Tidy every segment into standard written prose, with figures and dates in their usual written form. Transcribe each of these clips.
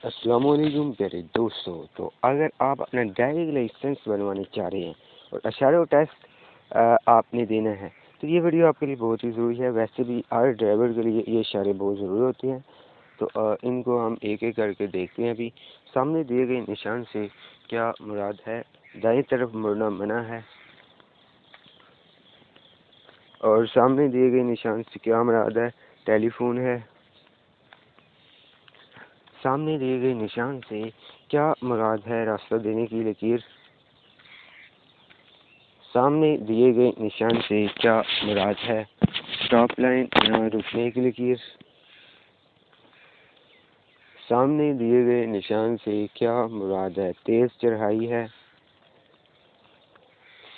السلام علیکم پیارے دوستوں. تو اگر آپ اپنا ڈرائیونگ لائسنس بنوانے چاہ رہے ہیں اور اشاروں ٹیسٹ آپ نے دینا ہے تو یہ ویڈیو آپ کے لیے بہت ہی ضروری ہے. ویسے بھی ہر ڈرائیور کے لیے یہ اشارے بہت ضروری ہوتے ہیں. تو ان کو ہم ایک ایک کر کے دیکھتے ہیں. ابھی سامنے دیے گئے نشان سے کیا مراد ہے؟ دائیں طرف مڑنا منع ہے. اور سامنے دیے گئے نشان سے کیا مراد ہے؟ ٹیلی فون ہے. سامنے دیے گئے نشان سے کیا مراد ہے؟ راستہ دینے کی لکیر. سامنے دیے گئے نشان سے کیا مراد ہے؟ اسٹاپ لائن یہاں رکنے کی لکیر. سامنے دیے گئے نشان سے کیا مراد ہے؟ تیز چڑھائی ہے.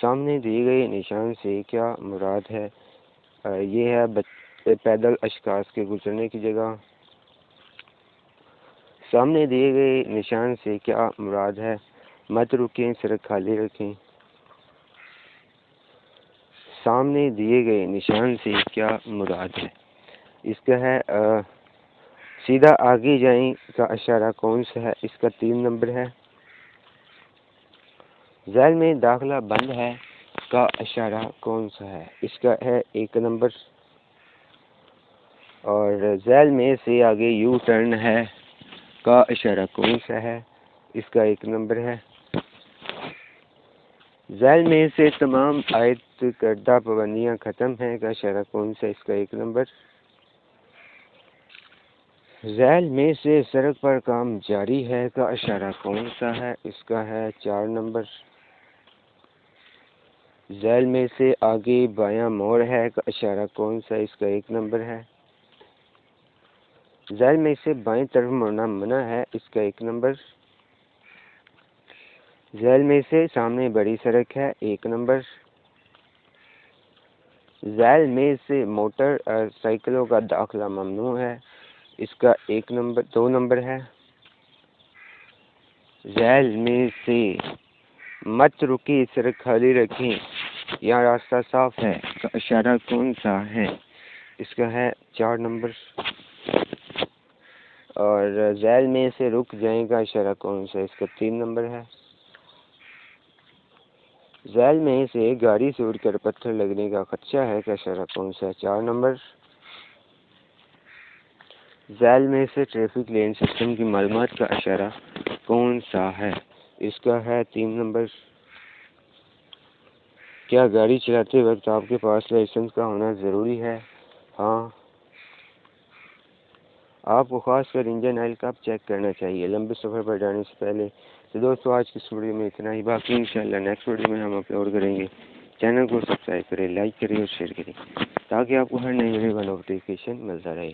سامنے دیے گئے نشان سے کیا مراد ہے؟ یہ ہے پیدل اشخاص کے گزرنے کی جگہ. سامنے دیے گئے نشان سے کیا مراد ہے؟ مت رکیں، سڑک خالی رکھیں. سامنے دیے گئے نشان سے کیا مراد ہے؟ اس کا ہے سیدھا آگے جائیں کا اشارہ کون سا ہے؟ اس کا 3 نمبر ہے. ذیل میں داخلہ بند ہے کا اشارہ کون سا ہے؟ اس کا ہے 1 نمبر. اور ذیل میں سے آگے یو ٹرن ہے کا اشارہ کون سا ہے؟ اس کا 1 نمبر ہے. ذیل میں سے تمام عائد کردہ پابندیاں ختم ہیں کا اشارہ کون سا ہے؟ اس کا 1 نمبر. ذیل میں سے سڑک پر کام جاری ہے کا اشارہ کون سا ہے؟ اس کا ہے 4 نمبر. ذیل میں سے آگے بایاں موڑ ہے کا اشارہ کون سا ہے؟ اس کا 1 نمبر ہے. ذیل میں سے بائیں طرف مڑنا منع ہے. اس کا 1 نمبر. ذیل میں سے سامنے بڑی سڑک ہے. 1 نمبر. ذیل میں سے موٹر سائیکلوں کا داخلہ ممنوع ہے. اس کا 2 نمبر ہے. ذیل میں سے مت رکی، سڑک خالی رکھیں، یہاں راستہ صاف ہے کا اشارہ کون سا ہے؟ اس کا ہے 4 نمبر. اور ذیل میں سے رک جائیں کا اشارہ کون سا ہے؟ اس کا 3 نمبر ہے. ذیل میں سے گاڑی سے اڑ کر پتھر لگنے کا خدشہ ہے کا اشارہ کون سا ہے؟ 4 نمبر. ذیل میں سے ٹریفک لین سسٹم کی معلومات کا اشارہ کون سا ہے؟ اس کا ہے 3 نمبر. کیا گاڑی چلاتے وقت آپ کے پاس لائسنس کا ہونا ضروری ہے؟ ہاں. آپ کو خاص کر انجن آئل کب چیک کرنا چاہیے لمبے سفر پر جانے سے پہلے؟ تو دوستو آج کی اس ویڈیو میں اتنا ہی. باقی انشاءاللہ نیکسٹ ویڈیو میں ہم اپلوڈ کریں گے. چینل کو سبسکرائب کریں، لائک کریں اور شیئر کریں تاکہ آپ کو ہر نئی ویڈیو کا نوٹیفیکیشن ملتا رہے.